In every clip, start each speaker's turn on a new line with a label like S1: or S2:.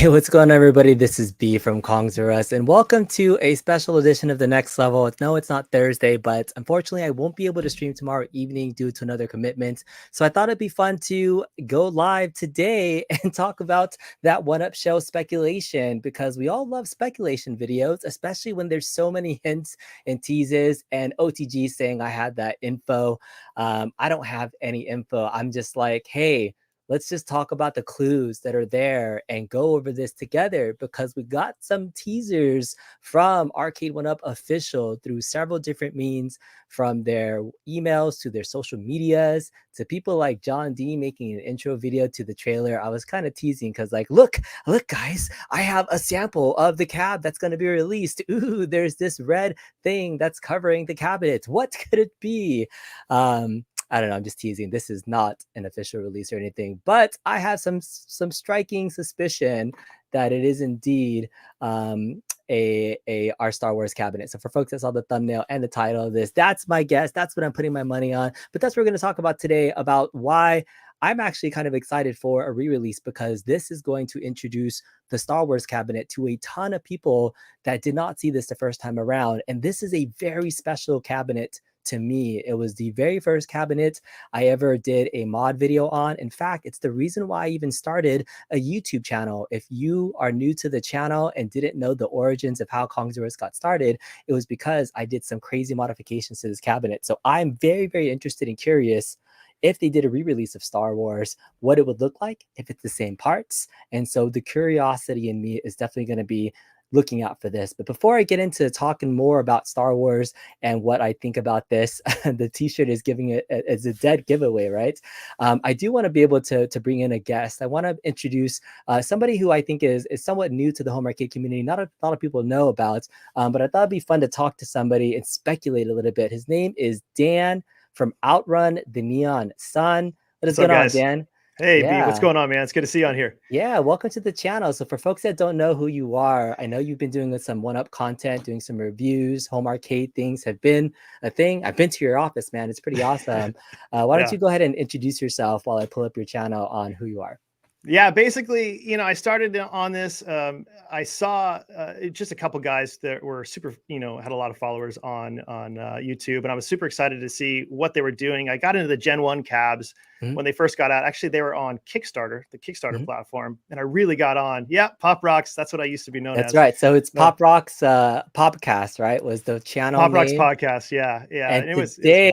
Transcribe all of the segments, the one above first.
S1: Hey, what's going on, everybody? This is B from Kongs R Us, and welcome to a special edition of The Next Level. No, it's not Thursday, but unfortunately, I won't be able to stream tomorrow evening due to another commitment. So I thought it'd be fun to go live today and talk about that one-up show speculation, because we all love speculation videos, especially when there's so many hints and teases and OTG saying I had that info. I don't have any info. I'm just like, hey, let's just talk about the clues that are there and go over this together, because we got some teasers from Arcade1Up official through several different means, from their emails to their social medias to people like John D making an intro video to the trailer. I was kind of teasing because, like, look guys, I have a sample of the cab that's going to be released. Ooh, there's this red thing that's covering the cabinet. What could it be? I don't know. I'm just teasing. This is not an official release or anything, but I have some striking suspicion that it is indeed our Star Wars cabinet. So for folks that saw the thumbnail and the title of this, that's my guess. That's what I'm putting my money on. But that's what we're going to talk about today, about why I'm actually kind of excited for a re-release, because this is going to introduce the Star Wars cabinet to a ton of people that did not see this the first time around. And this is a very special cabinet to me. It was the very first cabinet I ever did a mod video on. In fact, it's the reason why I even started a YouTube channel. If you are new to the channel and didn't know the origins of how Kongs R Us got started, it was because I did some crazy modifications to this cabinet. So I'm very, very interested and curious if they did a re-release of Star Wars, what it would look like, if it's the same parts. And so the curiosity in me is definitely going to be looking out for this. But before I get into talking more about Star Wars and what I think about this, the t-shirt is giving it as a dead giveaway, right? I do want to be able to bring in a guest. I want to introduce somebody who I think is somewhat new to the home arcade community. Not a lot of people know about, but I thought it'd be fun to talk to somebody and speculate a little bit. His name is Dan from Outrun the Neon Sun. What is going on, Dan?
S2: Hey, B, what's going on, man? It's good to see you on here.
S1: Yeah, welcome to the channel. So for folks that don't know who you are, I know you've been doing some one-up content, doing some reviews, home arcade things have been a thing. I've been to your office, man. It's pretty awesome. Why don't you go ahead and introduce yourself while I pull up your channel on who you are?
S2: Yeah, basically, I started on this. I saw just a couple guys that were super, had a lot of followers on YouTube, and I was super excited to see what they were doing. I got into the Gen 1 cabs when they first got out. Actually, they were on Kickstarter, the Kickstarter platform, and I really got on. Yeah, Pop Rocks. That's what I used to be known as.
S1: That's right. So it's Pop Rocks Popcast, right? Was the channel
S2: Pop Rocks
S1: name.
S2: Podcast. Yeah, yeah.
S1: And today,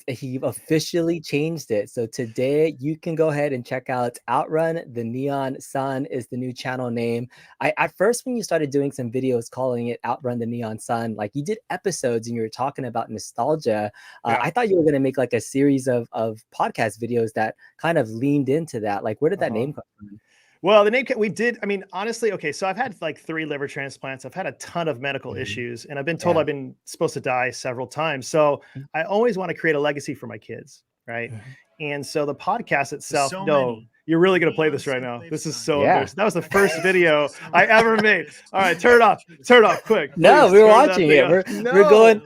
S1: he officially changed it. So today you can go ahead and check out Outrun the Neon Sun is the new channel name. At first, when you started doing some videos calling it Outrun the Neon Sun, like you did episodes and you were talking about nostalgia, I thought you were going to make like a series of podcast videos that kind of leaned into that. Like, where did that name come from?
S2: Well, the name we did, I mean, honestly, okay, so I've had like 3 liver transplants. I've had a ton of medical issues, and I've been told I've been supposed to die several times. So I always want to create a legacy for my kids, right? And so the podcast itself, you're really going to play this right now. This is so embarrassing. That was the first video I ever made. All right, turn it off quick.
S1: No, we're watching it. We're going,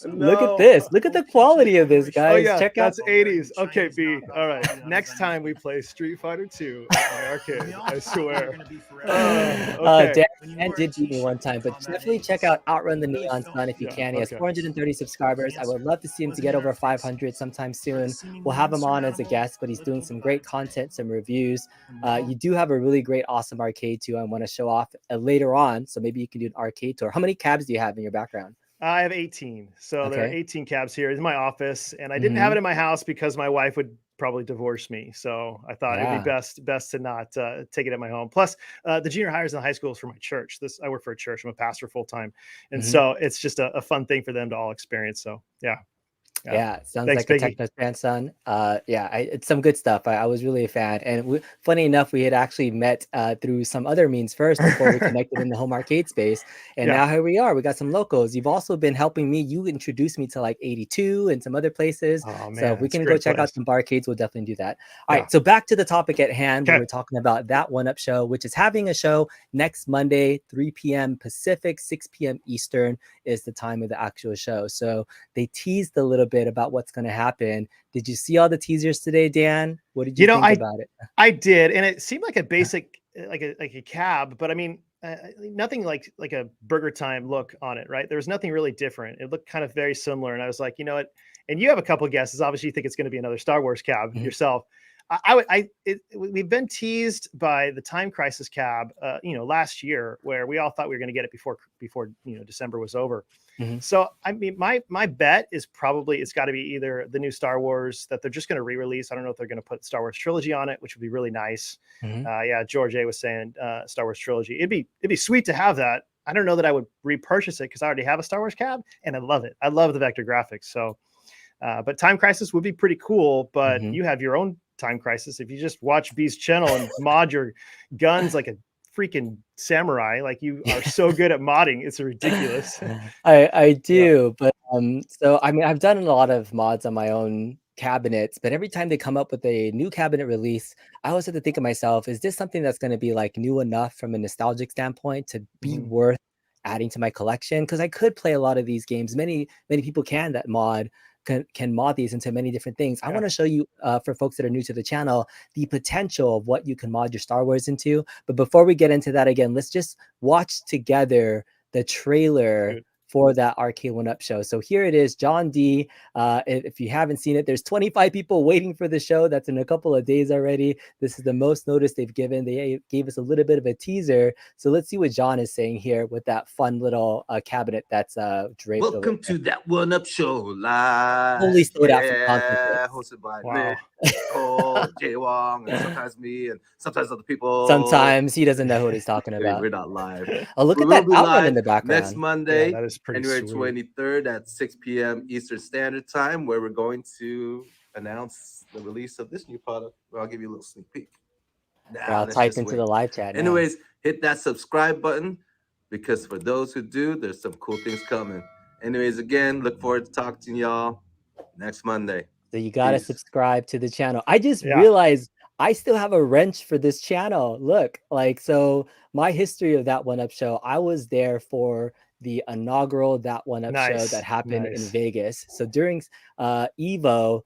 S1: look at this. Look at the quality of this, guys.
S2: Oh, yeah,
S1: check
S2: that's 80s. Okay, B. All right, next time we play Street Fighter 2 at my arcade, I swear.
S1: Okay. Dan did beat me one time, but definitely check out Outrun the Neon Sun if you can. He has 430 subscribers. I would love to see him to get over 500 sometime soon. We'll have him on as a guest, but he's doing some great content, some reviews. You do have a really great, awesome arcade too. I want to show off later on, so maybe you can do an arcade tour. How many cabs do you have in your background?
S2: I have 18. So there are 18 cabs here in my office, and I didn't have it in my house because my wife would probably divorce me. So I thought it'd be best to not take it at my home. Plus, the junior hires in the high school is for my church. I work for a church. I'm a pastor full time, and so it's just a fun thing for them to all experience. So yeah.
S1: Yeah, sounds like a Techno grandson. It's some good stuff. I was really a fan, and funny enough, we had actually met through some other means first before we connected in the home arcade space, and now here we are. We got some locals. You've also been helping me. You introduced me to like 82 and some other places.
S2: Oh, man,
S1: so if we can go check out some barcades, we'll definitely do that. All right, so back to the topic at hand. We were talking about that one-up show, which is having a show next Monday, 3 p.m. Pacific, 6 p.m. Eastern is the time of the actual show. So they teased a little bit about what's going to happen. Did you see all the teasers today, Dan? What did you think about it?
S2: I did, and it seemed like a basic like a cab, but I mean, nothing like a Burger Time look on it, right? There was nothing really different. It looked kind of very similar, and I was like, you know what? And you have a couple guesses. Obviously, you think it's going to be another Star Wars cab
S1: Mhm,
S2: yourself. I would, we've been teased by the Time Crisis cab, last year, where we all thought we were going to get it before December was over.
S1: mhm,
S2: So I mean, my bet is probably it's got to be either the new Star Wars that they're just going to re-release. I don't know if they're going to put Star Wars trilogy on it, which would be really nice.
S1: mhm.
S2: Yeah, George A was saying Star Wars trilogy. It'd be sweet to have that. I don't know that I would repurchase it because I already have a Star Wars cab and I love it. I love the vector graphics. So, but Time Crisis would be pretty cool. But
S1: Mhm.
S2: you have your own Time Crisis. If you just watch B's channel and mod your guns like a freaking samurai, like you are so good at modding, it's ridiculous.
S1: I
S2: Yeah.
S1: do, but, so, I mean, I've done a lot of mods on my own cabinets, but every time they come up with a new cabinet release, I always have to think of myself, "Is this something that's gonna be, like, new enough from a nostalgic standpoint to be
S2: Mhm.
S1: worth adding to my collection?" Because I could play a lot of these games. Many people can mod these into many different things. I
S2: Yeah.
S1: wanna show you, for folks that are new to the channel, the potential of what you can mod your Star Wars into. But before we get into that again, let's just watch together the trailer
S2: Shoot.
S1: for that Arcade1Up show. So here it is, John D. If you haven't seen it, there's 25 people waiting for the show. That's in a couple of days already. This is the most notice they've given. They gave us a little bit of a teaser. So let's see what John is saying here with that fun little cabinet that's draped over
S3: Welcome
S1: there.
S3: to that One Up Show
S1: Totally
S3: live.
S1: sold out for content
S3: Yeah,
S1: clips.
S3: hosted by
S2: Wow.
S3: Nick, Cole, and Jay Wong, and sometimes me, and sometimes other people.
S1: Sometimes he doesn't know what he's talking
S3: We're
S1: about.
S3: not live.
S1: Oh, look
S3: We
S1: at
S3: will
S1: that
S3: be
S1: outrun in
S3: live
S1: the
S3: next
S1: background.
S2: Yeah,
S3: Monday,
S2: that is pretty
S3: January
S2: sweet.
S3: 23rd at 6 p.m. Eastern Standard Time, where we're going to announce the release of this new product. Well, I'll give you a little sneak peek.
S1: Here,
S3: Now,
S1: I'll
S3: let's
S1: type
S3: just
S1: into the
S3: wait.
S1: live chat now.
S3: Anyways, hit that subscribe button because for those who do, there's some cool things coming. Anyways, again, look forward to talking to y'all next Monday.
S1: So you gotta
S3: Peace.
S1: subscribe to the channel. I just
S2: Yeah.
S1: realized I still have a wrench for this channel. Look, like, so my history of that One Up show, I was there for the inaugural That One Up show that
S2: Nice.
S1: happened in
S2: Nice.
S1: Vegas. So during Evo,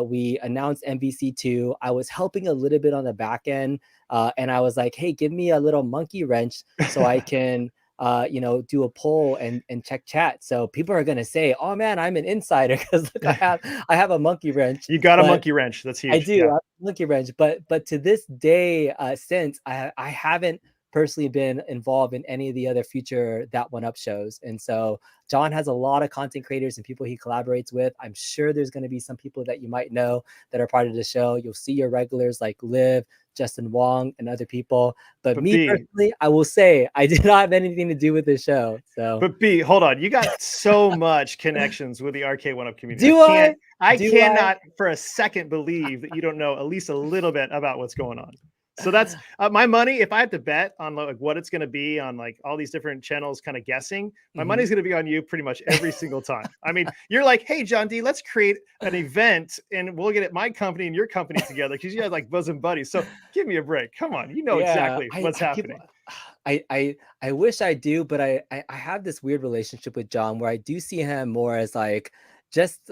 S1: we announced MVC2. I was helping a little bit on the back end, and I was like, "Hey, give me a little monkey wrench so I can do a poll and check chat." So people are gonna say, "Oh man, I'm an insider," because look, I have a monkey wrench,
S2: You got a
S1: but
S2: monkey wrench. That's
S1: I
S2: huge.
S1: do,
S2: Yeah.
S1: I have a monkey wrench. But to this day, since I haven't personally been involved in any of the other future That One Up shows. And so John has a lot of content creators and people he collaborates with. I'm sure there's going to be some people that you might know that are part of the show. You'll see your regulars like Liv, Justin Wong, and other people. But
S2: But
S1: me
S2: B,
S1: personally, I will say I did not have anything to do with the show. So
S2: but B, hold on. You got so much connections with the Arcade1Up community.
S1: do I?
S2: I
S1: Do I?
S2: cannot for a second believe that you don't know at least a little bit about what's going on. So that's my money. If I have to bet on like what it's going to be on like all these different channels, kind of guessing, my
S1: Mhm.
S2: money's going to be on you pretty much every single time. I mean, you're like, hey, John D, let's create an event and we'll get it my company and your company together because you guys like bosom buddies. So give me a break. Come on, you know
S1: Yeah,
S2: exactly what's
S1: I give
S2: happening.
S1: I wish I do, but I have this weird relationship with John where I do see him more as like just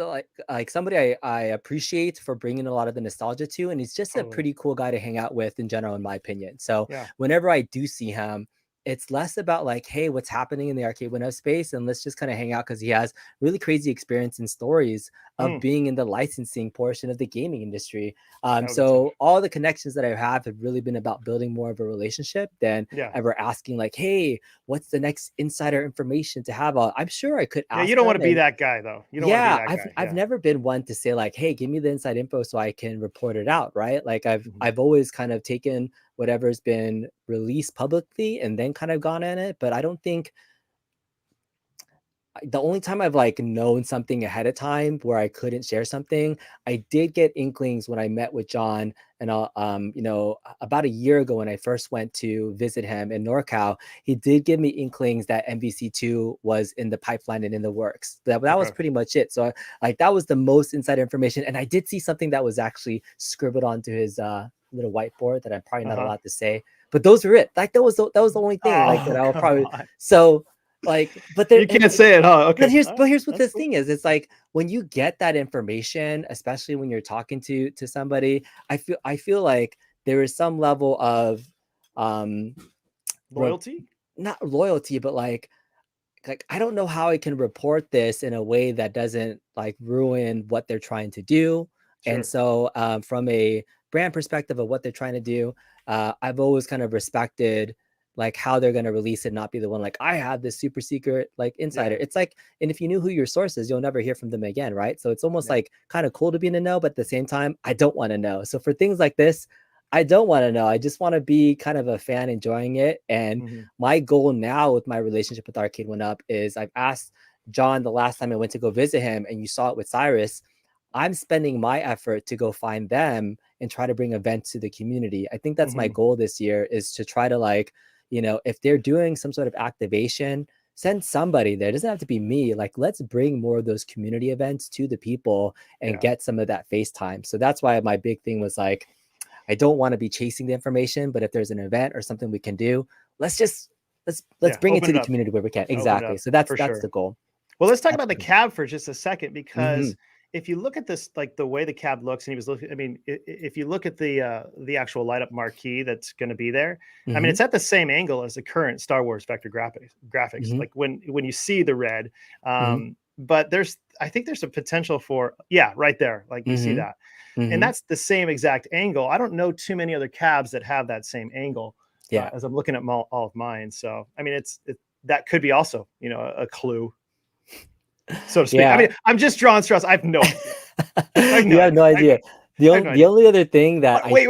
S1: like somebody I appreciate for bringing a lot of the nostalgia to, and he's just a
S2: Totally.
S1: pretty cool guy to hang out with in general, in my opinion. So
S2: Yeah.
S1: whenever I do see him, it's less about like, hey, what's happening in the arcade window space, and let's just kind of hang out because he has really crazy experience and stories of
S2: Mm,
S1: being in the licensing portion of the gaming industry.
S2: that would be tough.
S1: So all the connections that I have really been about building more of a relationship than
S2: Yeah.
S1: ever asking like, hey, what's the next insider information to have? I'm sure I could
S2: Yeah. You
S1: ask
S2: don't want
S1: them.
S2: to be
S1: And
S2: that guy though. You don't want to be
S1: yeah,
S2: that guy.
S1: I've
S2: Yeah.
S1: never been one to say like, hey, give me the inside info so I can report it out, right? Like
S2: Mhm.
S1: I've always kind of taken whatever's been released publicly and then kind of gone in it. But I don't think the only time I've like known something ahead of time where I couldn't share something, I did get inklings when I met with John and about a year ago when I first went to visit him in NorCal, he did give me inklings that MVC2 was in the pipeline and in the works. That was
S2: Okay.
S1: pretty much it. So like that was the most inside information. And I did see something that was actually scribbled onto his little whiteboard that I'm probably not
S2: Uh-huh.
S1: allowed to say. But those were it. Like that was the only thing like that
S2: Oh,
S1: I'll
S2: come
S1: probably
S2: on.
S1: so like, but there
S2: You can't say it, huh?
S1: but
S2: Okay.
S1: here's
S2: All
S1: but
S2: right.
S1: here's what
S2: That's
S1: this
S2: cool.
S1: thing is. It's like when you get that information, especially when you're talking to somebody, I feel like there is some level of
S2: Loyalty?
S1: Not loyalty, but like I don't know how I can report this in a way that doesn't like ruin what they're trying to do. And
S2: Sure.
S1: so from a brand perspective of what they're trying to do, I've always kind of respected like how they're going to release it, not be the one like I have this super secret like insider.
S2: Yeah.
S1: It's like, and if you knew who your source is, you'll never hear from them again, right? So it's almost
S2: Yeah.
S1: like kind of cool to be in the know, but at the same time, I don't want to know. So for things like this, I don't want to know. I just want to be kind of a fan enjoying it. And my goal now with my relationship with Arcade1Up is I've asked John the last time I went to go visit him, and you saw it with Cyrus. I'm spending my effort to go find them and try to bring events to the community. I think that's my goal this year, is to try to like, you know, if they're doing some sort of activation, send somebody there. It doesn't have to be me. Like, let's bring more of those community events to the people and get some of that FaceTime. So that's why my big thing was like, I don't want to be chasing the information, but if there's an event or something we can do, let's bring it to the community where we can. Exactly. So that's the goal.
S2: Well, let's talk about the cab for just a second, because if you look at this, like the way the cab looks, and he was looking, I mean, if you look at the actual light up marquee that's going to be there, I mean, it's at the same angle as the current Star Wars vector graphics. Like when you see the red, but I think there's a potential for, right there, like you see that. And that's the same exact angle. I don't know too many other cabs that have that same angle. As I'm looking at all of mine. So, I mean, that could be also, you know, a clue, so to speak. I mean, I'm just drawing straws. I have no idea.
S1: You have no idea. The only other thing that
S2: wait.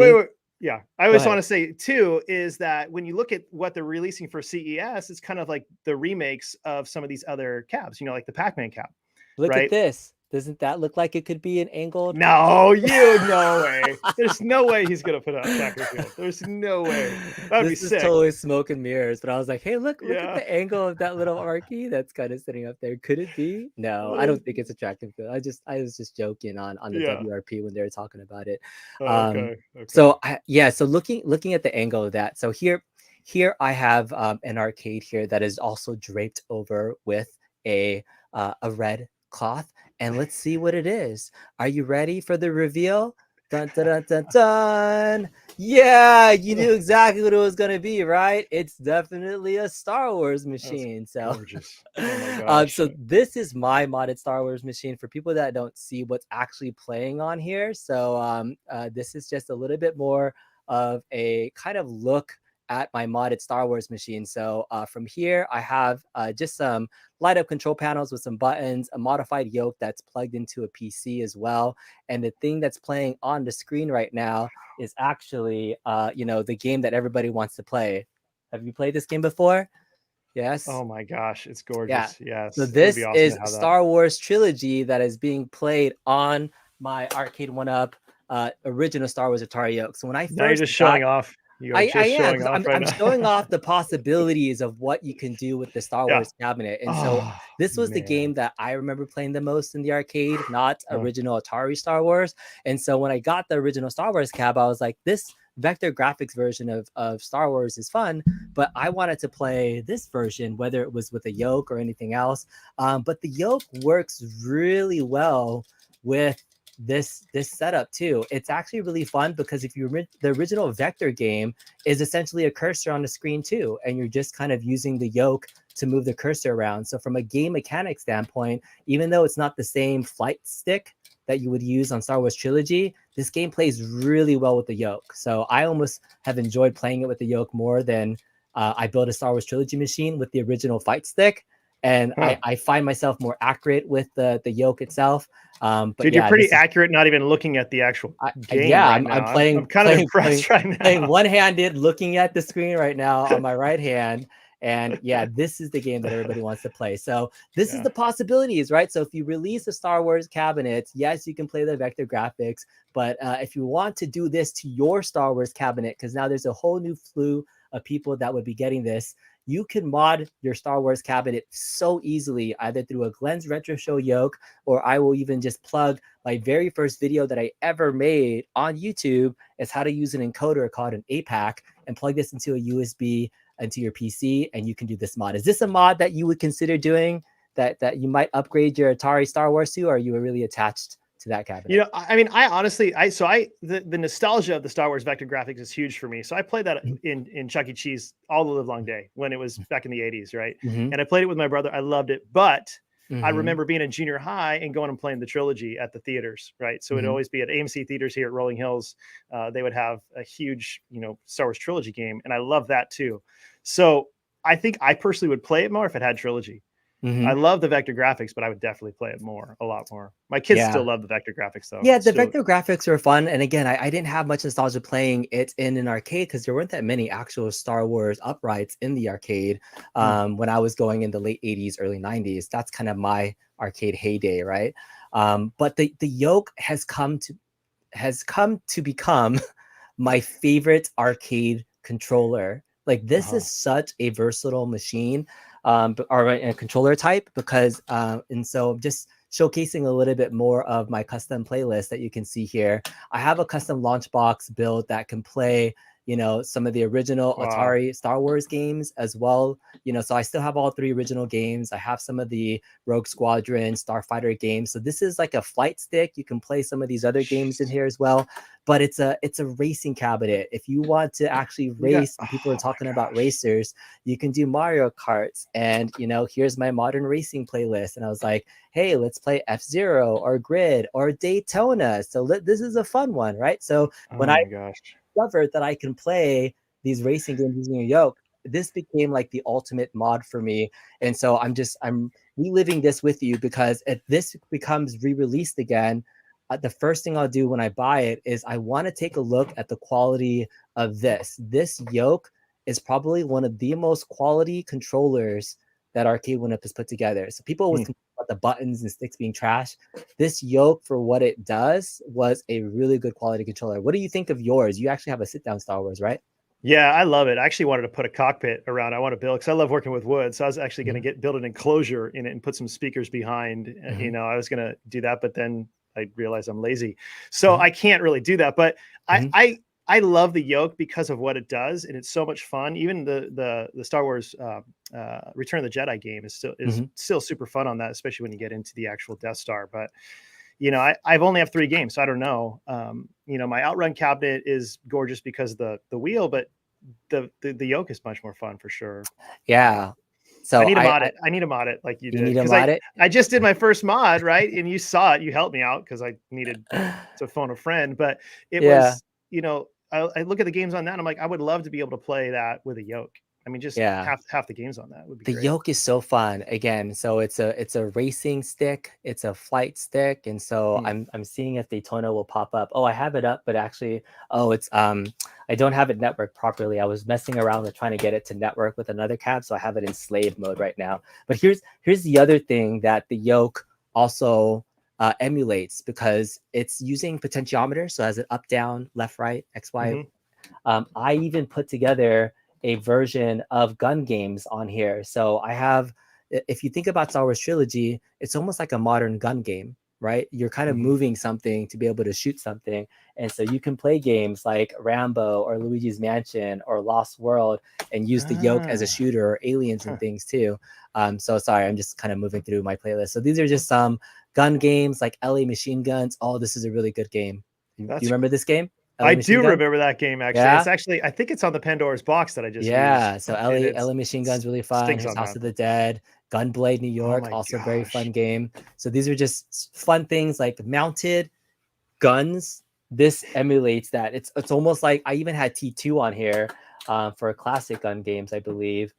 S2: Yeah. I always want to say too, is that when you look at what they're releasing for CES, it's kind of like the remakes of some of these other cabs, you know, like the Pac-Man cab.
S1: Look at this. Doesn't that look like it could be an angled?
S2: No, no way. There's no way he's gonna put out track and field. There's no way. That'd be sick.
S1: This is totally smoke and mirrors. But I was like, hey, look at the angle of that little marquee that's kind of sitting up there. Could it be? No, I don't think it's a track and field. I was just joking on the WRP when they were talking about it.
S2: Okay.
S1: So so looking at the angle of that. So here I have an arcade here that is also draped over with a red cloth. And let's see what it is. Are you ready for the reveal? Dun, dun, dun, dun, dun. Yeah, you knew exactly what it was going to be, right? It's definitely a Star Wars machine.
S2: That's gorgeous. Oh my gosh.
S1: So this is my modded Star Wars machine for people that don't see what's actually playing on here. So this is just a little bit more of a kind of look at my modded Star Wars machine. So from here, I have just some light up control panels with some buttons, a modified yoke that's plugged into a PC as well. And the thing that's playing on the screen right now is actually, you know, the game that everybody wants to play. Have you played this game before? Yes.
S2: Oh my gosh, it's gorgeous.
S1: Yeah. Yes. So this is Star Wars Trilogy that is being played on my Arcade1Up original Star Wars Atari yoke. So when I first
S2: you're just showing off. I am.
S1: I'm showing off the possibilities of what you can do with the Star Wars cabinet. And so this was the game that I remember playing the most in the arcade, not original Atari Star Wars. And so when I got the original Star Wars cab, I was like, this vector graphics version of Star Wars is fun, but I wanted to play this version, whether it was with a yoke or anything else. But the yoke works really well with this setup too. It's actually really fun because if you the original vector game is essentially a cursor on the screen too, and you're just kind of using the yoke to move the cursor around. So from a game mechanic standpoint, even though it's not the same flight stick that you would use on Star Wars Trilogy, this game plays really well with the yoke. So I almost have enjoyed playing it with the yoke more than I built a Star Wars Trilogy machine with the original fight stick. And I find myself more accurate with the yoke itself. But
S2: dude, you're pretty accurate, not even looking at the actual game.
S1: I'm playing.
S2: I'm kind of impressed right now.
S1: Playing one-handed, looking at the screen right now on my right hand. And this is the game that everybody wants to play. So this is the possibilities, right? So if you release a Star Wars cabinet, yes, you can play the vector graphics. But if you want to do this to your Star Wars cabinet, because now there's a whole new slew of people that would be getting this, you can mod your Star Wars cabinet so easily, either through a Glenn's Retro Show yoke, or I will even just plug my very first video that I ever made on YouTube is how to use an encoder called an APAC and plug this into a USB into your PC, and you can do this mod. Is this a mod that you would consider doing that you might upgrade your Atari Star Wars to, or are you really attached to that cabinet?
S2: You know, I mean, I honestly, the nostalgia of the Star Wars vector graphics is huge for me. So I played that
S1: Mhm.
S2: in Chuck E. Cheese all the live long day when it was back in the 80s, right?
S1: Mhm.
S2: And I played it with my brother. I loved it, but I
S1: Mhm.
S2: remember being in junior high and going and playing the trilogy at the theaters, right? So it'd
S1: Mhm.
S2: always be at AMC theaters here at Rolling Hills. They would have a huge, Star Wars trilogy game, and I love that too. So I think I personally would play it more if it had trilogy. I
S1: Mhm.
S2: love the vector graphics, but I would definitely play it a lot more. My kids still
S1: Yeah.
S2: love the vector graphics though.
S1: Yeah,
S2: It's
S1: the
S2: still
S1: vector graphics were fun, and again, I didn't have much nostalgia playing it in an arcade because there weren't that many actual Star Wars uprights in the arcade when I was going in the late 80s, early 90s. That's kind of my arcade heyday, right? But the yoke has come to become my favorite arcade controller. Like this
S2: uh-huh.
S1: is such a versatile machine, or a controller type because, and so just showcasing a little bit more of my custom playlist that you can see here. I have a custom launch box build that can play, some of the original
S2: Wow.
S1: Atari Star Wars games as well. So I still have all 3 original games. I have some of the Rogue Squadron, Starfighter games. So this is like a flight stick. You can play some of these other games in here as well, but it's a racing cabinet. If you want to actually
S2: You got
S1: race, and people are
S2: oh my
S1: talking about
S2: gosh.
S1: racers, you can do Mario Karts. And here's my modern racing playlist. And I was like, hey, let's play F-Zero or Grid or Daytona. So this is a fun one, right? So when
S2: Oh
S1: I
S2: my gosh.
S1: discovered that I can play these racing games using a yoke, this became like the ultimate mod for me. And so I'm reliving this with you because if this becomes re-released again, the first thing I'll do when I buy it is I want to take a look at the quality of this. This yoke is probably one of the most quality controllers that Arcade1Up has put together. So people always
S2: Hmm.
S1: complain about the buttons and sticks being trash. This yoke, for what it does, was a really good quality controller. What do you think of yours? You actually have a sit-down Star Wars, right?
S2: Yeah, I love it. I actually wanted to put a cockpit around. I want to build because I love working with wood. So I was actually going
S1: Mhm.
S2: to build an enclosure in it and put some speakers behind.
S1: Mhm.
S2: I was going to do that, but then I realized I'm lazy, so
S1: Mhm.
S2: I can't really do that. But I
S1: Mhm.
S2: I I love the yoke because of what it does, and it's so much fun. Even the Star Wars Return of the Jedi game is
S1: Mhm.
S2: still super fun on that, especially when you get into the actual Death Star. But I've only have 3 games, so I don't know. My Outrun cabinet is gorgeous because of the wheel, but the yoke is much more fun for sure.
S1: Yeah.
S2: I
S1: So
S2: need to mod it. I need to mod it like you
S1: you
S2: did
S1: need to
S2: because
S1: mod it.
S2: I just did my first mod, right? And you saw it. You helped me out because I needed to phone a friend, but it
S1: Yeah.
S2: was I look at the games on that. And I'm like, I would love to be able to play that with a yoke. I mean, just
S1: Yeah.
S2: half the games on that would be
S1: The
S2: great.
S1: yoke is so fun. Again, so it's a racing stick, it's a flight stick, and so
S2: Hmm.
S1: I'm seeing if Daytona will pop up. Oh, I have it up, but actually, it's I don't have it networked properly. I was messing around with trying to get it to network with another cab, so I have it in slave mode right now. But here's the other thing that the yoke also emulates because it's using potentiometer, so as an up, down, left, right, X, Y.
S2: Hmm.
S1: I even put together a version of gun games on here. So I have, if you think about Star Wars trilogy, it's almost like a modern gun game, right? You're kind of
S2: Hmm.
S1: moving something to be able to shoot something. And so you can play games like Rambo or Luigi's Mansion or Lost World and use the yoke as a
S2: Ah,
S1: shooter or aliens and
S2: huh.
S1: things too. So sorry, I'm just kind of moving through my playlist. So these are just some gun games like LA Machine Guns. Oh, this is a really good game. Do you
S2: That's
S1: remember this game?
S2: I
S1: LA Machine
S2: do
S1: Guns?
S2: remember that game actually.
S1: Yeah.
S2: I think it's on the Pandora's box that I just used,
S1: Yeah, so
S2: and
S1: LA Machine Gun's really fun.
S2: stinks
S1: Here's
S2: on
S1: House
S2: that.
S1: of the Dead, Gunblade New
S2: Oh
S1: York,
S2: my
S1: also very fun
S2: gosh.
S1: game. So these are just fun things like mounted guns. This emulates that. It's almost like I even had T2 on here for classic gun games, I believe.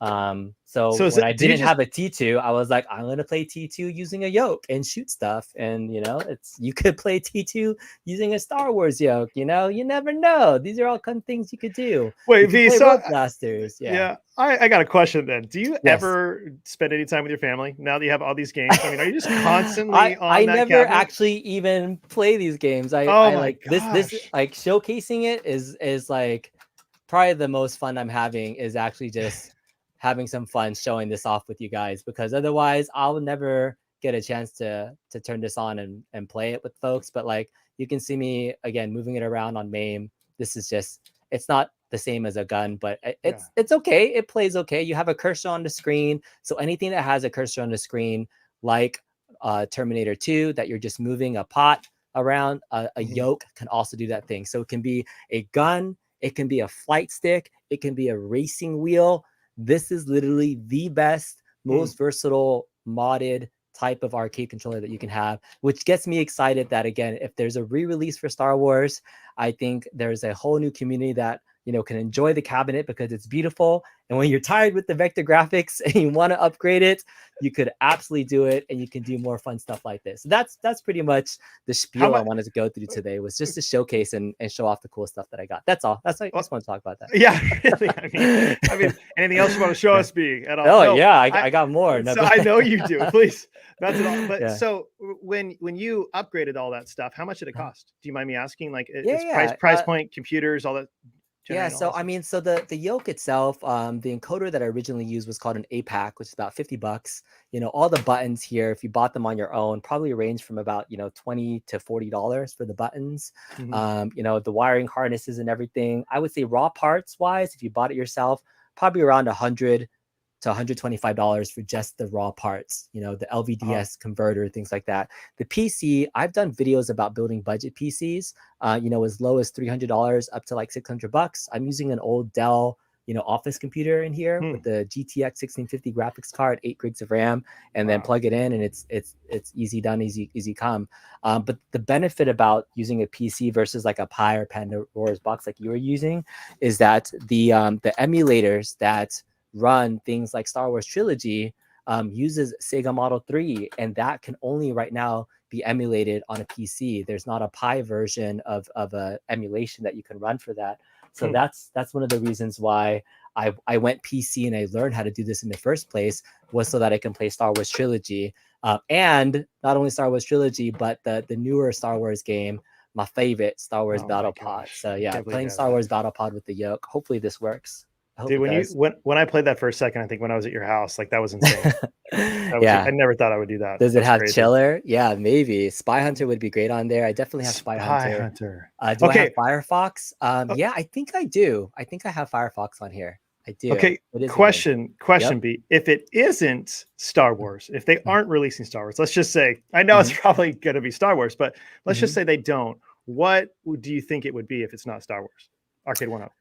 S1: So
S2: So
S1: when I
S2: do you
S1: didn't
S2: just
S1: have a T2, I was like, I'm gonna play T2 using a yoke and shoot stuff. And it's you could play T2 using a Star Wars yoke. You never know. These are all fun things you could do.
S2: wait,
S1: You can
S2: V?
S1: play
S2: So
S1: rope blasters. Yeah.
S2: yeah, I got a question then. Do you
S1: Yes.
S2: ever spend any time with your family now that you have all these games? I mean, are you just
S1: I
S2: constantly
S1: I
S2: on that
S1: never
S2: cabinet?
S1: actually even play these games. I
S2: Oh
S1: I
S2: my
S1: like this
S2: gosh.
S1: like showcasing it is like probably the most fun I'm having is actually just having some fun showing this off with you guys because otherwise I'll never get a chance to turn this on and play it with folks. But like you can see me again moving it around on MAME. This is just it's not the same as a gun, but
S2: Yeah.
S1: it's okay. It plays okay. You have a cursor on the screen, so anything that has a cursor on the screen, like Terminator 2 that you're just moving a pot around. A yoke can also do that thing. So it can be a gun, it can be a flight stick, it can be a racing wheel. This is literally the best, most versatile modded type of arcade controller that you can have, which gets me excited that, again, if there's a re-release for Star Wars, I think there's a whole new community that, you know, can enjoy the cabinet because it's beautiful. And when you're tired with the vector graphics and you want to upgrade it, you could absolutely do it, and you can do more fun stuff like this. So that's pretty much the spiel I wanted to go through today, was just to showcase and show off the cool stuff that I got. That's all. That's I just want to talk about that.
S2: Yeah, really. I mean, anything else you want to show us, B, at all?
S1: Oh, no, yeah, I got more.
S2: No, so I know you do. Please, that's it all. But
S1: yeah.
S2: So when you upgraded all that stuff, how much did it cost? Do you mind me asking? Like,
S1: yeah,
S2: price point, computers, all that.
S1: Yeah, so I mean, so the yoke itself, the encoder that I originally used was called an APAC, which is about $50. You know, all the buttons here, if you bought them on your own, probably range from about, you know, $20 to $40 for the buttons. You know, the wiring harnesses and everything. I would say raw parts wise, if you bought it yourself, probably around $100 to $125 for just the raw parts, you know, the LVDS converter, things like that. The PC, I've done videos about building budget PCs, you know, as low as $300 up to like $600. I'm using an old Dell, you know, office computer in here with the GTX 1650 graphics card, 8 gigs of RAM, and then plug it in, and it's easy done, easy come. But the benefit about using a PC versus like a Pi or Pandora's box like you were using is that the emulators that run things like Star Wars Trilogy uses Sega Model 3, and that can only right now be emulated on a PC. There's not a Pi version of a emulation that you can run for that. So that's one of the reasons why I went PC and I learned how to do this in the first place, was so that I can play Star Wars Trilogy, and not only Star Wars Trilogy, but the newer Star Wars game, my favorite, Star Wars Battle Pod. So yeah, playing Star Wars Battle Pod with the yoke. Hopefully this works.
S2: Dude, when I played that for a second, I think when I was at your house, like that was insane. I never thought I would do that.
S1: Does it have Chiller? Yeah, maybe. Spy Hunter would be great on there. I definitely have Spy Hunter. Do I have Firefox? Yeah, I think I do. I think I have Firefox on here. I do.
S2: Okay. Question, B. If it isn't Star Wars, if they aren't releasing Star Wars, let's just say, I know it's probably going to be Star Wars, but let's just say they don't. What do you think it would be if it's not Star Wars? Arcade1Up.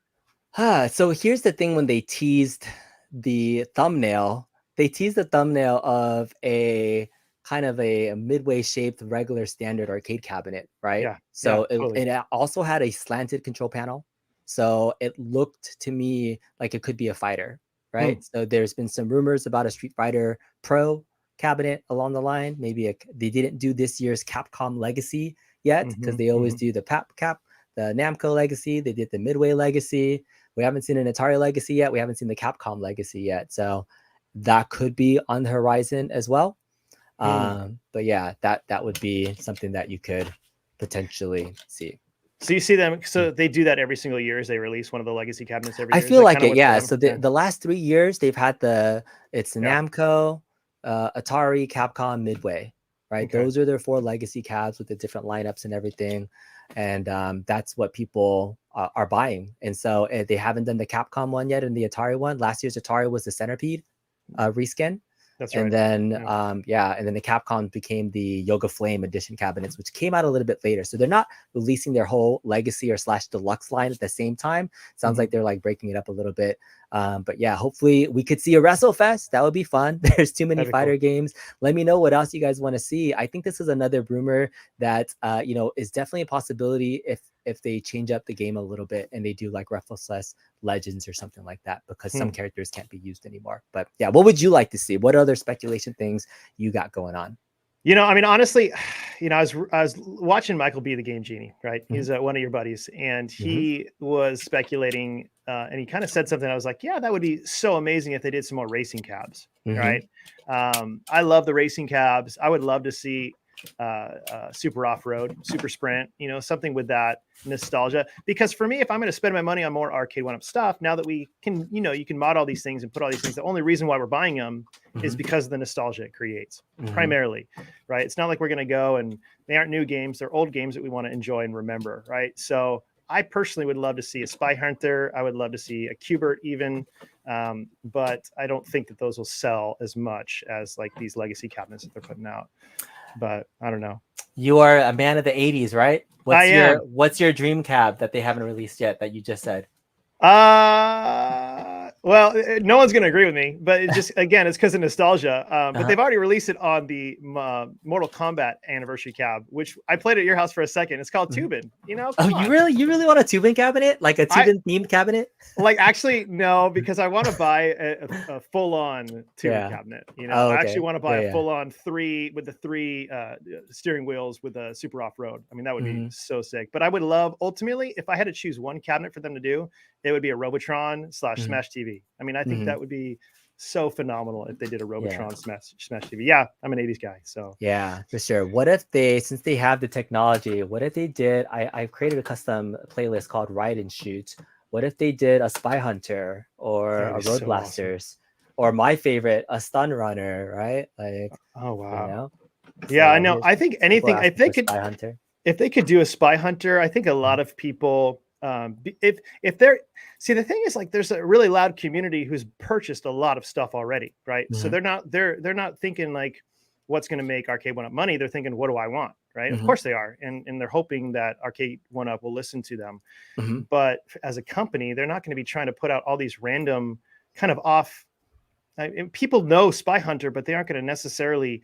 S1: So here's the thing: when they teased the thumbnail of a kind of a midway shaped regular standard arcade cabinet, right?
S2: Yeah.
S1: So
S2: totally.
S1: it also had a slanted control panel. So it looked to me like it could be a fighter, right? So there's been some rumors about a Street Fighter Pro cabinet along the line. Maybe they didn't do this year's Capcom Legacy yet, because they always do the the Namco Legacy. They did the Midway Legacy. We haven't seen an Atari Legacy yet. We haven't seen the Capcom Legacy yet. So that could be on the horizon as well. But yeah, that would be something that you could potentially see.
S2: So you see them, so they do that every single year as they release one of the legacy cabinets every year?
S1: I feel like it, yeah. So the last 3 years, they've had Namco, Atari, Capcom, Midway, right? Those are their 4 legacy cabs with the different lineups and everything. And that's what people are buying. And so they haven't done the Capcom one yet and the Atari one. Last year's Atari was the Centipede reskin.
S2: That's right.
S1: And then, and then the Capcom became the Yoga Flame edition cabinets, which came out a little bit later. So they're not releasing their whole legacy or / deluxe line at the same time. Sounds like they're like breaking it up a little bit. But yeah, hopefully we could see a WrestleFest. That would be fun. There's too many fighter games. Let me know what else you guys want to see. I think this is another rumor that, is definitely a possibility if they change up the game a little bit and they do like WrestleFest Legends or something like that, because some characters can't be used anymore. But yeah, what would you like to see? What other speculation things you got going on?
S2: I mean, honestly, I was watching Michael B, the Game Genie, right? He's one of your buddies, and he was speculating, and he kind of said something. I was like, yeah, that would be so amazing if they did some more racing cabs, right? I love the racing cabs. I would love to see super off-road, super sprint, something with that nostalgia. Because for me, if I'm going to spend my money on more Arcade1Up stuff, now that we can, you can mod all these things and put all these things, the only reason why we're buying them is because of the nostalgia it creates, primarily, right? It's not like we're going to go and they aren't new games, they're old games that we want to enjoy and remember, right? So I personally would love to see a Spy Hunter. I would love to see a Qbert even. But I don't think that those will sell as much as like these legacy cabinets that they're putting out. But I don't know.
S1: You are a man of the 80s, right?
S2: I am.
S1: What's your dream cab that they haven't released yet that you just said?
S2: Well, no one's going to agree with me, but it just, again, it's because of nostalgia. But they've already released it on the Mortal Kombat anniversary cab, which I played at your house for a second. It's called Tubin. You know?
S1: Oh, you really want a Tubin cabinet? Like a Tubin themed cabinet?
S2: Like, actually, no, because I want to buy a full-on Tubin cabinet. You know, I actually want to buy a full-on 3 with the 3 steering wheels with a super off-road. I mean, that would be so sick. But I would love, ultimately, if I had to choose one cabinet for them to do, it would be a Robotron / Smash TV. I mean, I think that would be so phenomenal if they did a Robotron Smash TV. Yeah, I'm an 80s guy, so.
S1: Yeah, for sure. What if since they have the technology, what if they did, I've created a custom playlist called Ride and Shoot. What if they did a Spy Hunter or a Road Blasters, or my favorite, a Stun Runner, right? Like,
S2: oh wow.
S1: You know?
S2: Yeah, so I know. I think anything, if they could,
S1: Spy Hunter.
S2: If they could do a Spy Hunter, I think a lot of people, if they're, see, the thing is, like, there's a really loud community who's purchased a lot of stuff already, right? So they're not thinking like what's going to make Arcade1Up money. They're thinking, what do I want, right? Of course they are, and they're hoping that Arcade1Up will listen to them. But as a company, they're not going to be trying to put out all these random kind of off. People know Spy Hunter, but they aren't going to necessarily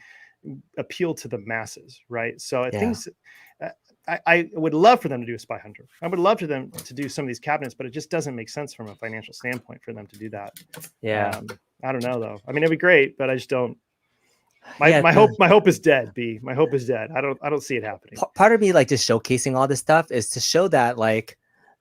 S2: appeal to the masses, right? So things. I would love for them to do a Spy Hunter. I would love for them to do some of these cabinets, but it just doesn't make sense from a financial standpoint for them to do that.
S1: Yeah.
S2: I don't know though. I mean, it'd be great, but I just don't. My hope is dead. B. My hope is dead. I don't see it happening.
S1: Part of me, like, just showcasing all this stuff is to show that, like,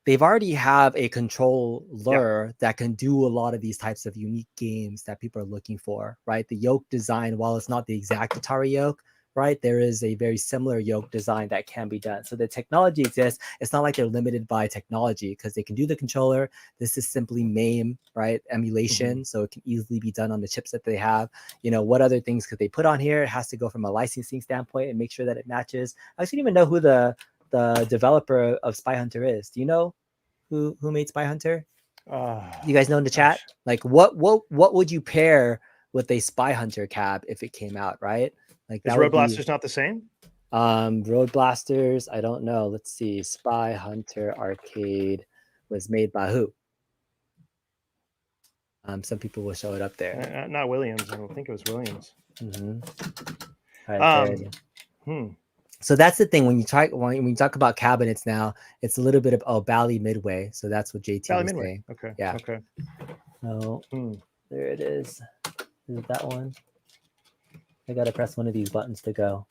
S1: they've already have a controller that can do a lot of these types of unique games that people are looking for, right? The yoke design, while it's not the exact Atari yoke, right, there is a very similar yoke design that can be done. So the technology exists. It's not like they're limited by technology because they can do the controller. This is simply MAME, right? Emulation. So it can easily be done on the chips that they have. You know, what other things could they put on here? It has to go from a licensing standpoint and make sure that it matches. I don't even know who the developer of Spy Hunter is. Do you know who made Spy Hunter? You guys know in the chat? Like, what would you pair with a Spy Hunter cab if it came out, right? Like,
S2: is Road Blasters not the same?
S1: Road Blasters, I don't know. Let's see. Spy Hunter Arcade was made by who? Some people will show it up there.
S2: Not Williams. I don't think it was Williams.
S1: So that's the thing when you talk about cabinets now, it's a little bit of Bally Midway. So that's what JT was saying.
S2: Okay.
S1: Yeah.
S2: Okay.
S1: Oh, there it is. Is it that one? I gotta press one of these buttons to go.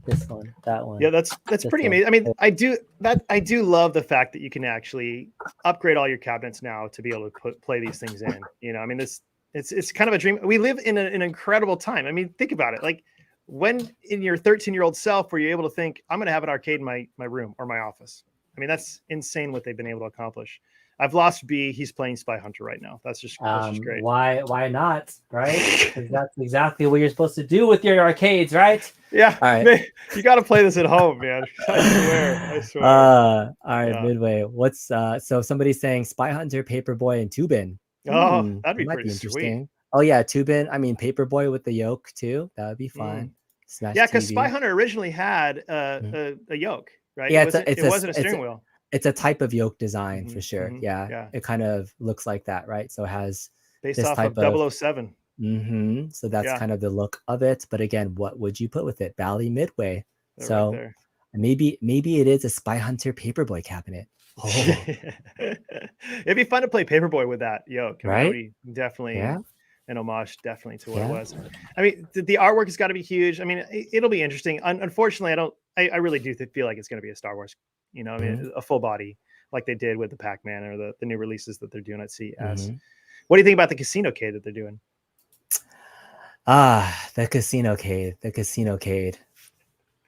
S1: This one, that one.
S2: Yeah, that's pretty amazing. I mean, I do love the fact that you can actually upgrade all your cabinets now to be able to play these things in. You know, I mean, it's kind of a dream. We live in an incredible time. I mean, think about it. Like, when in your 13-year-old self were you able to think, I'm going to have an arcade in my room or my office? I mean, that's insane what they've been able to accomplish. I've lost B. He's playing Spy Hunter right now. That's just great.
S1: Why not? Right? Because that's exactly what you're supposed to do with your arcades, right?
S2: Yeah. All right. Man, you got to play this at home, man. I swear.
S1: All right, Midway. What's so somebody's saying Spy Hunter, Paperboy, and Tubin.
S2: Oh, that'd be pretty interesting. Sweet.
S1: Oh yeah, Tubin. I mean, Paperboy with the yoke too. That would be fun.
S2: Yeah, because Spy Hunter originally had a yoke, right?
S1: Yeah,
S2: it wasn't a steering wheel.
S1: It's a type of yoke design for sure. Yeah, it kind of looks like that, right? So it has
S2: based off of 007.
S1: So that's kind of the look of it. But again, what would you put with it? Bally Midway. They're so right maybe it is a Spy Hunter Paperboy cabinet. Oh.
S2: It'd be fun to play Paperboy with that yoke,
S1: right?
S2: Definitely, an homage, definitely to what it was. I mean, the artwork has got to be huge. I mean, it'll be interesting. Unfortunately, I really do feel like it's going to be a Star Wars. You know, I mean, a full body like they did with the Pac-Man or the new releases that they're doing at CES. What do you think about the Casino Cade that they're doing?
S1: The Casino Cade.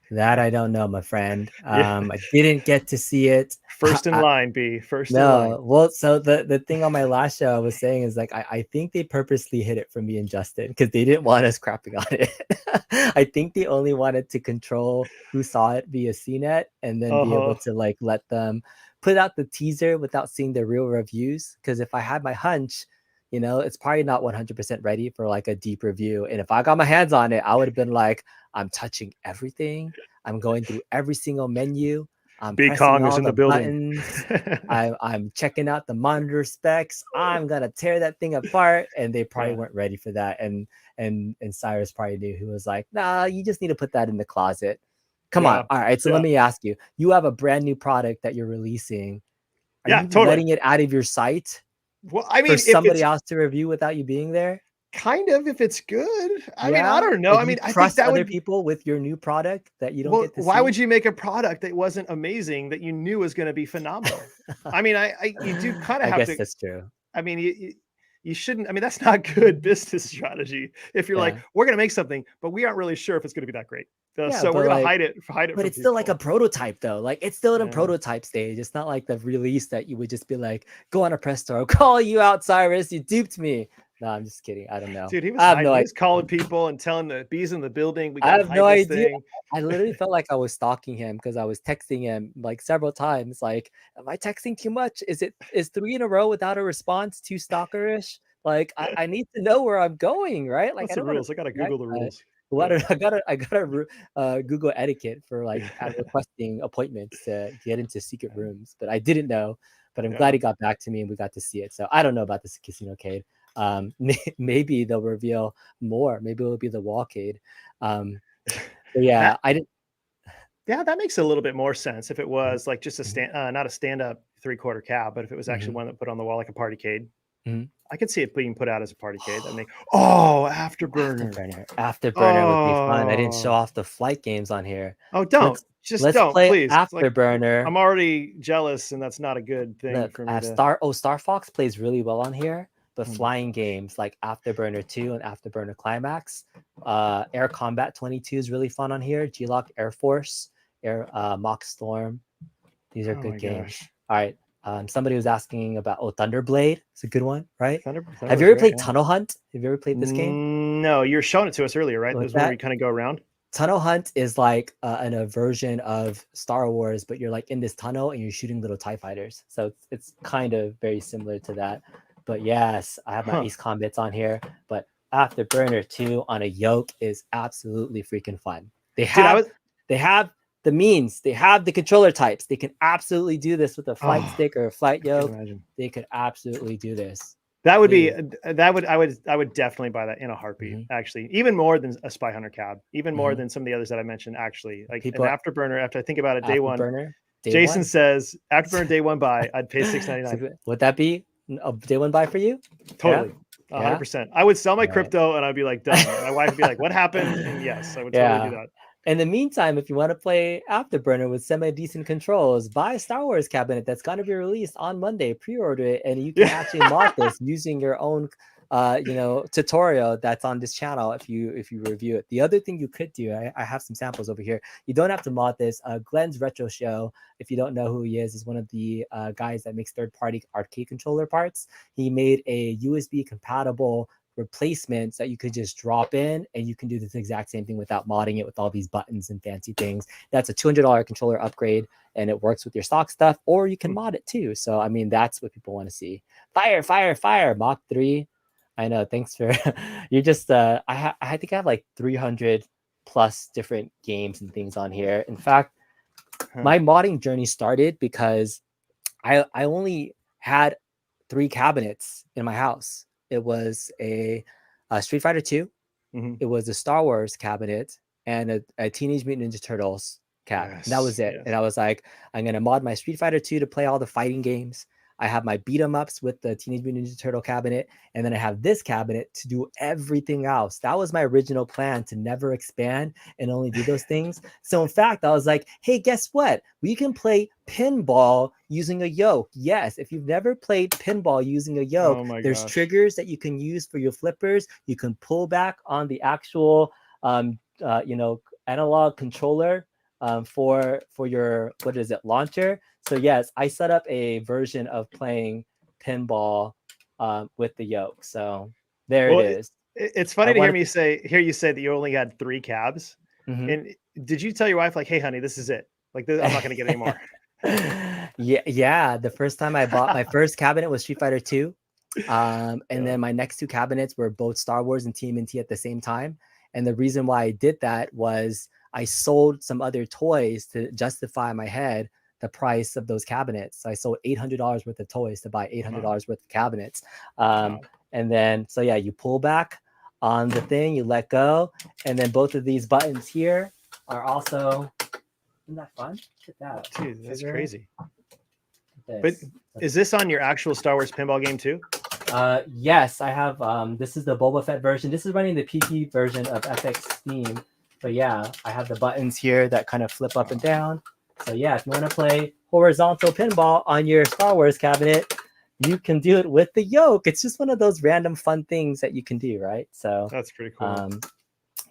S1: That I don't know, my friend. I didn't get to see it.
S2: First in line, B. First in line.
S1: Well, so the thing on my last show I was saying is like I think they purposely hid it from me and Justin because they didn't want us crapping on it. I think they only wanted to control who saw it via CNET and then be able to like let them put out the teaser without seeing the real reviews. Because if I had my hunch, You know, it's probably not 100% ready for like a deep review. And if I got my hands on it, I would have been like, I'm touching everything. I'm going through every single menu. I'm
S2: Big
S1: pressing
S2: Kong is
S1: all
S2: in the
S1: the
S2: building.
S1: buttons. I'm checking out the monitor specs. I'm gonna tear that thing apart. And they probably
S2: Yeah.
S1: weren't ready for that. And Cyrus probably knew. He was like, nah, you just need to put that in the closet. Come on.
S2: Yeah.
S1: All right. So
S2: Yeah.
S1: let me ask you. You have a brand new product that you're releasing. Are
S2: Yeah,
S1: you
S2: totally.
S1: letting it out of your sight
S2: Well, I
S1: for
S2: mean, if
S1: somebody
S2: it's
S1: else to review without you being there?
S2: kind of, if it's good, I mean, I
S1: Yeah?
S2: don't know.
S1: Like,
S2: I
S1: you
S2: mean, I think
S1: trust
S2: that
S1: other
S2: would,
S1: people with your new product that you don't
S2: well,
S1: get to
S2: why would
S1: see?
S2: you make a product that wasn't amazing that you knew was going to be phenomenal? I mean, you do kind of
S1: I
S2: have
S1: guess
S2: to,
S1: that's true.
S2: I mean, you shouldn't, I mean, that's not good business strategy. If you're like,
S1: Yeah.
S2: we're going to make something, but we aren't really sure if it's going to be that great.
S1: Yeah,
S2: So we're
S1: but,
S2: going to
S1: like
S2: hide it
S1: but
S2: from
S1: it's still like a
S2: people.
S1: prototype, though. Like, it's still in a
S2: Yeah.
S1: prototype stage. It's not like the release that you would just be like, "Go on a press store. I'll call you out, Cyrus. You duped me." No, I'm just kidding. I don't know.
S2: Dude, he was
S1: I have no
S2: hiding. He
S1: idea.
S2: was calling people and telling the bees in the building, we got
S1: I
S2: to
S1: have no
S2: hide this
S1: idea.
S2: thing.
S1: I literally felt like I was stalking him because I was texting him like several times. Like, am I texting too much? Is 3 in a row without a response too stalkerish? Like, I need to know where I'm going, right? Like,
S2: What's
S1: I
S2: the
S1: don't want
S2: rules? I got to
S1: to.
S2: Google the rules.
S1: What
S2: Yeah.
S1: I gotta Google etiquette for like
S2: Yeah.
S1: requesting appointments to get into secret rooms, but I didn't know. But I'm glad
S2: Yeah.
S1: he got back to me and we got to see it. So I don't know about this casino cade. Maybe they'll reveal more. Maybe it'll be the wallcade. But yeah,
S2: That
S1: I didn't.
S2: Yeah, that makes a little bit more sense if it
S1: Mhm,
S2: was like just a
S1: mhm,
S2: not a stand-up 3/4 cab, but if it was actually
S1: mhm,
S2: one that put on the wall like a partycade.
S1: mhm.
S2: I could see it being put out as a partycade. That make Oh, Afterburner.
S1: Afterburner would be fun. I didn't show
S2: Oh.
S1: off the flight games on here.
S2: Oh, don't.
S1: Let's
S2: Just
S1: let's
S2: don't,
S1: play
S2: please. It's like
S1: Afterburner.
S2: I'm already jealous and that's not a good thing
S1: Look,
S2: for
S1: I
S2: me
S1: have
S2: to
S1: Star Fox plays really well on here, but
S2: Mhm.
S1: flying games like Afterburner 2 and Afterburner Climax, Air Combat 22 is really fun on here. G-Lock Air Force, Mock Storm. These are
S2: Oh
S1: good
S2: my
S1: games.
S2: gosh.
S1: All right. Somebody was asking about Thunderblade. It's a good one, right? Have you
S2: Thunder's
S1: ever
S2: great,
S1: played
S2: yeah.
S1: Tunnel Hunt? Have you ever played this game?
S2: No, you were showing it to us earlier, right?
S1: With
S2: There's one where
S1: that,
S2: you kind of go around.
S1: Tunnel Hunt is like an aversion of Star Wars, but you're like in this tunnel and you're shooting little TIE fighters. So it's kind of very similar to that. But yes, I have my
S2: Huh.
S1: Ace Combats on here. But Afterburner 2 on a yoke is absolutely freaking fun. They
S2: Dude,
S1: have they have the means, they have the controller types. They can absolutely do this with a flight
S2: Oh,
S1: stick or a flight
S2: I can't
S1: yoke.
S2: imagine.
S1: They could absolutely do this.
S2: That would be
S1: Please.
S2: I would definitely buy that in a heartbeat.
S1: Mm-hmm.
S2: Actually, even more than a Spy Hunter cab, even more
S1: Mm-hmm.
S2: than some of the others that I mentioned. Actually, like an
S1: People
S2: Afterburner. After I think about it, day one,
S1: Afterburner day
S2: Jason
S1: one.
S2: says Afterburner day one buy. I'd pay $6.99.
S1: Would that be a day one buy for you? Yeah.
S2: Totally,
S1: Yeah.
S2: 100%. I would sell my
S1: All right.
S2: crypto and I'd be like done. My wife would be like, "What happened?" And yes, I would totally do
S1: Yeah.
S2: that.
S1: In the meantime, if you want to play Afterburner with semi-decent controls, buy a Star Wars cabinet that's going to be released on Monday. Pre-order it, and you can actually mod this using your own, tutorial that's on this channel. If you review it, the other thing you could do, I have some samples over here. You don't have to mod this. Glenn's Retro Show, if you don't know who he is one of the guys that makes third-party arcade controller parts. He made a USB compatible replacements that you could just drop in and you can do this exact same thing without modding it with all these buttons and fancy things. That's a $200 controller upgrade and it works with your stock stuff, or you can mod it too. So, I mean, that's what people want to see. Fire, Mach 3. I know. Thanks for you're just I think I have like 300 plus different games and things on here. In fact, my modding journey started because I only had 3 cabinets in my house. It was a Street Fighter 2, it was a Star Wars cabinet, and a Teenage Mutant Ninja Turtles cab. And that was
S2: Yes,
S1: it.
S2: yes.
S1: And I was like, I'm gonna mod my Street Fighter 2 to play all the fighting games. I have my beat 'em ups with the Teenage Mutant Ninja Turtle cabinet, and then I have this cabinet to do everything else. That was my original plan, to never expand and only do those things. So in fact, I was like, hey, guess what? We can play pinball using a yoke. Yes, if you've never played pinball using a yoke,
S2: Oh my
S1: there's
S2: gosh.
S1: triggers that you can use for your flippers. You can pull back on the actual analog controller for your, what is it, launcher. So yes, I set up a version of playing pinball with the yoke. So there it
S2: Well,
S1: is.
S2: it's
S1: I
S2: funny to
S1: wanted.
S2: hear you say that you only had 3 cabs.
S1: Mhm.
S2: And did you tell your wife like, "Hey, honey, this is it. Like, I'm not gonna get any more."
S1: Yeah. The first time I bought my first cabinet was Street Fighter 2. And then my next 2 cabinets were both Star Wars and TMNT at the same time. And the reason why I did that was I sold some other toys to justify in my head the price of those cabinets. So I sold $800 worth of toys to buy $800 worth of cabinets. And then, so yeah, you pull back on the thing, you let go. And then both of these buttons here are also, isn't that fun? Look at that.
S2: Dude, that's crazy.
S1: But
S2: is this on your actual Star Wars pinball game too?
S1: Yes, I have. This is the Boba Fett version. This is running the PP version of FX Steam. But yeah, I have the buttons here that kind of flip up and down. So yeah, if you want to play horizontal pinball on your Star Wars cabinet, you can do it with the yoke. It's just one of those random fun things that you can do, right? So
S2: that's pretty cool.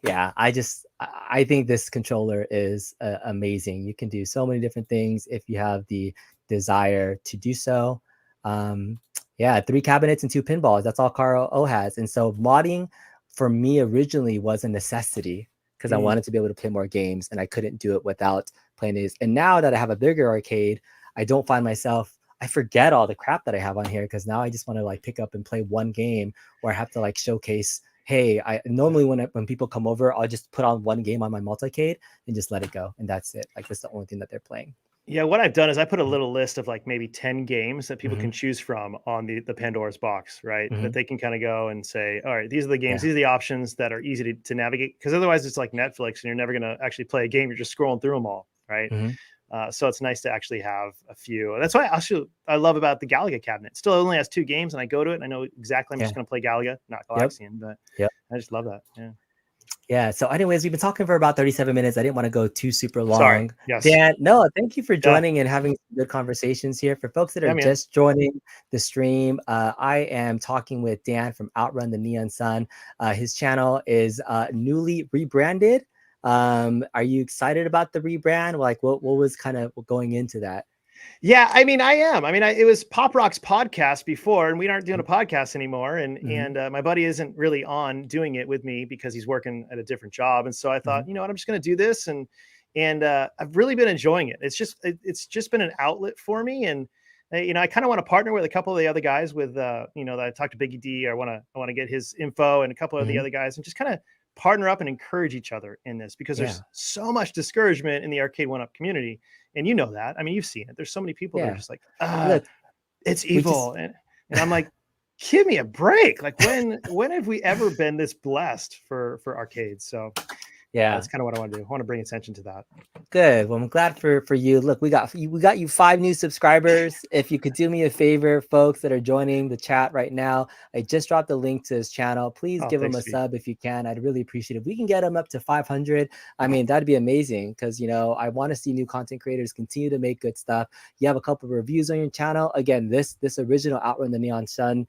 S1: Yeah, I think this controller is amazing. You can do so many different things if you have the desire to do so. Yeah, 3 cabinets and 2 pinballs. That's all Carl O has. And so modding for me originally was a necessity because I wanted to be able to play more games, and I couldn't do it without playing these. And now that I have a bigger arcade, I don't find myself, I forget all the crap that I have on here because now I just want to like pick up and play one game, or I have to like showcase, hey, I normally when people come over, I'll just put on one game on my multicade and just let it go. And that's it. Like that's the only thing that they're playing.
S2: Yeah, what I've done is I put a little list of like maybe 10 games that people can choose from on the Pandora's box, right? That they can kind of go and say, all right, these are the games, these are the options that are easy to navigate. Because otherwise it's like Netflix and you're never going to actually play a game. You're just scrolling through them all, right? So it's nice to actually have a few. And that's why I love about the Galaga cabinet. It still only has 2 games and I go to it and I know exactly I'm just going to play Galaga, not Galaxian, but I just love that. Yeah.
S1: Yeah. So anyways, we've been talking for about 37 minutes. I didn't want to go too super long.
S2: Sorry. Yes.
S1: Dan, no, thank you for joining and having good conversations here. For folks that are just joining the stream, I am talking with Dan from Outrun the Neon Sun. His channel is newly rebranded. Are you excited about the rebrand? Like what was kind of going into that?
S2: Yeah, I mean, I am. I mean, it was Pop Rock's podcast before, and we aren't doing a podcast anymore. And my buddy isn't really on doing it with me because he's working at a different job. And so I thought, you know what, I'm just going to do this, and I've really been enjoying it. It's just been an outlet for me, and you know, I kind of want to partner with a couple of the other guys with you know, that I talked to Biggie D. I want to get his info and a couple of the other guys, and just kind of partner up and encourage each other in this because there's so much discouragement in the Arcade1Up community. And you know that. I mean, you've seen it. There's so many people that are just like, it's evil. And I'm like, give me a break. Like when have we ever been this blessed for arcades? So yeah, that's kind of what I want to do. I want to bring attention to that.
S1: Good. Well, I'm glad for you. Look, we got you 5 new subscribers. If you could do me a favor, folks that are joining the chat right now, I just dropped the link to his channel. Please give him a sub if you can. I'd really appreciate it. If we can get him up to 500, I mean, that'd be amazing because, you know, I want to see new content creators continue to make good stuff. You have a couple of reviews on your channel. Again, this original Outrun the Neon Sun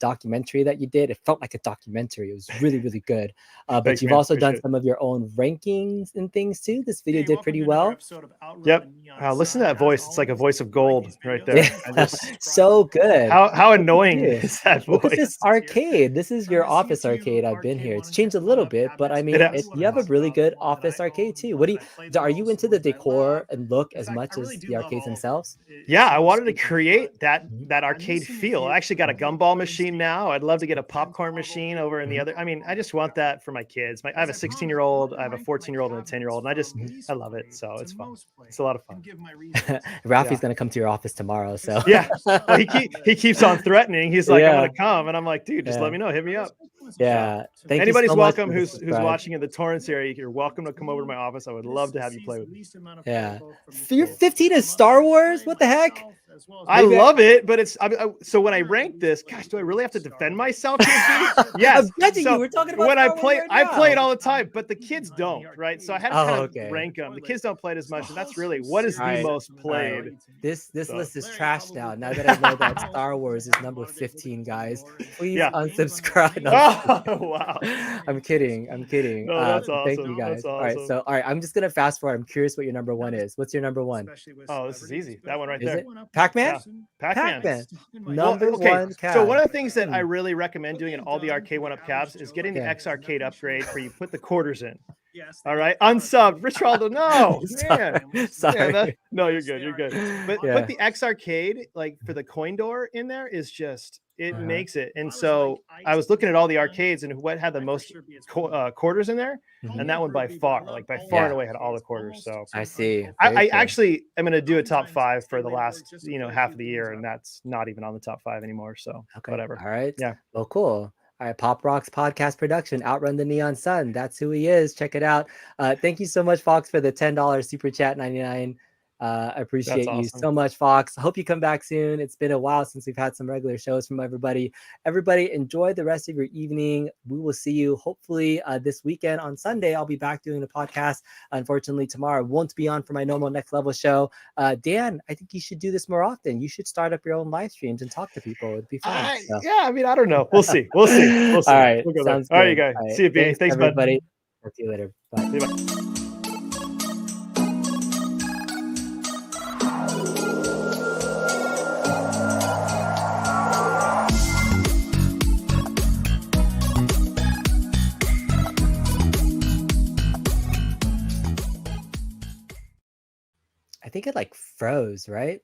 S1: documentary that you did, it felt like a documentary. It was really, really good. But
S2: Thanks,
S1: you've
S2: man.
S1: also
S2: Appreciate
S1: done some of your own rankings and things too. This video did pretty well.
S2: Yep. Listen to that voice. It's like a voice of gold right there.
S1: Yeah. So good.
S2: How annoying is that voice?
S1: Look at this arcade. This is your office arcade. I've been here. It's changed a little bit, but I mean, you have a really good office arcade too. Are you into the decor and look as much as the arcades themselves?
S2: Yeah, I wanted to create that arcade feel. I actually got a gumball machine now. I'd love to get a popcorn machine over in the other. I mean, I just want that for my kids. I have a 16-year-old, I have a 14-year-old, and a 10-year-old, and I love it. So it's fun. It's a lot of fun.
S1: Ralphie's gonna come to your office tomorrow. So
S2: yeah, well, he keeps on threatening. He's like, I'm gonna come, and I'm like, dude, just let me know. Hit me up.
S1: Yeah.
S2: Anybody's so welcome who's watching in the Torrance area. You're welcome to come over to my office. I would love to have you play with me.
S1: Yeah. You're 15 in Star Wars? What the heck?
S2: I love it, but it's so when I rank this, gosh, do I really have to defend myself? Yes.
S1: So we're talking about
S2: when I play it all the time, but the kids don't, right? So I had to kind of rank them. The kids don't play it as much, and that's really what is the most played.
S1: This list is trash now. Now that I know that Star Wars is number 15, guys, please unsubscribe.
S2: Oh wow!
S1: I'm kidding.
S2: No, that's awesome.
S1: Thank you guys. All right, I'm just gonna fast forward. I'm curious what your number 1 is. What's your number 1?
S2: Oh, this is easy. That one right there.
S1: Pac-Man?
S2: Yeah. Pac-Man.
S1: Number 1 cab.
S2: So one of the things that I really recommend doing in all the Arcade1Up cabs is getting the X Arcade upgrade where you put the quarters in. All right, unsubbed. Richardo, no, man.
S1: Sorry.
S2: No, you're good. You're good. But put the X Arcade, like for the coin door in there, is just it
S1: Uh-huh.
S2: makes it. And so I was looking at all the arcades and what had the most quarters in there, and that one by far
S1: Yeah.
S2: and away had all the quarters. So
S1: I see.
S2: I,
S1: Very
S2: I
S1: cool.
S2: actually am going to do a top 5 for the last half of the year, and that's not even on the top 5 anymore. So
S1: Okay.
S2: whatever.
S1: All right.
S2: Yeah.
S1: Well, cool. All right. Pop Rocks podcast production. Outrun the Neon Sun. That's who he is. Check it out. Thank you so much, Fox, for the $10 super chat 99. I appreciate you
S2: awesome.
S1: so much, Fox. I hope you come back soon. It's been a while since we've had some regular shows from everybody. Everybody, enjoy the rest of your evening. We will see you hopefully this weekend on Sunday. I'll be back doing the podcast. Unfortunately, tomorrow won't be on for my normal Next Level show. Dan, I think you should do this more often. You should start up your own live streams and talk to people. It'd be fun. So.
S2: Yeah, I mean, I don't know. We'll see. We'll see. We'll see.
S1: All right.
S2: We'll go
S1: Sounds
S2: there.
S1: good.
S2: All right, you guys.
S1: All right.
S2: See you, B. Thanks,
S1: everybody.
S2: bud.
S1: Talk to you later. Bye.
S2: See you, bye.
S1: I think it like froze, right?